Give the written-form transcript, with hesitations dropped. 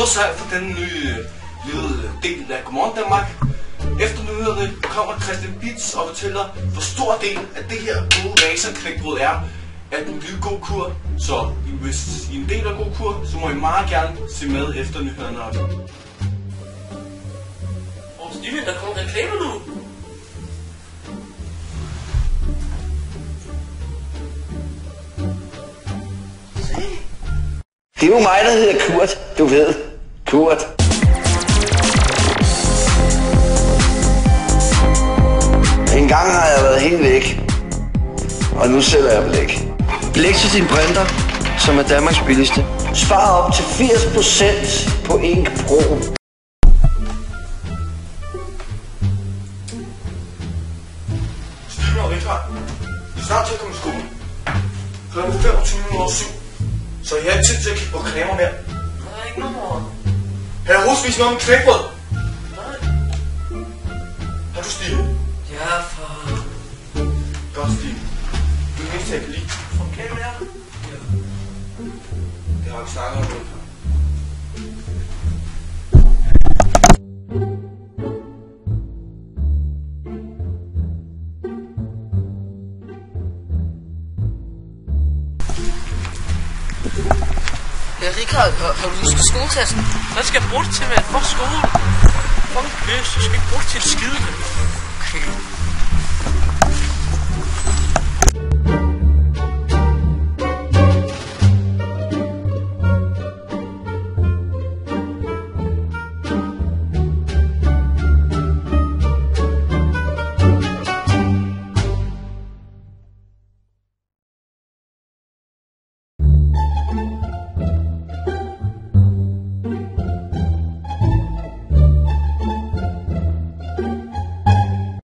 udsalg for den nye del af Godmorgen Danmark. Efter nyhederne kommer Christian Bitz og fortæller, hvor stor del af det her gode laserknækbrød er af den nye god kur. Så hvis I er en del af god kur, så må I meget gerne se med efter nyhederne. Steven, der kommer reklamer nu. Det er jo mig, der hedder Kurt, du ved. Kurt. En gang har jeg været helt væk, og nu sælger jeg blæk. Blæk til din printer, som er Danmarks billigste. Spar op til 80% på Ink Pro. Steven og Richard, I er snart til at komme i skole. Klokken 25:07. Så jeg har ikke tid til at kigge på reklamer mere. Der er ikke noget, mor. Har jeg overhovedet spist noget med knækbrød? Nej. Har du, Steven? Ja, far. Godt, Steven. Du er den eneste, jeg kan lide. Okay, med jer? Ja. Det har vi snakket om. Ja, Richard, har du husket skoletasken? Hvad skal jeg bruge det til, med? For skole? Fuck, jeg skal ikke bruge det til et skide. Okay.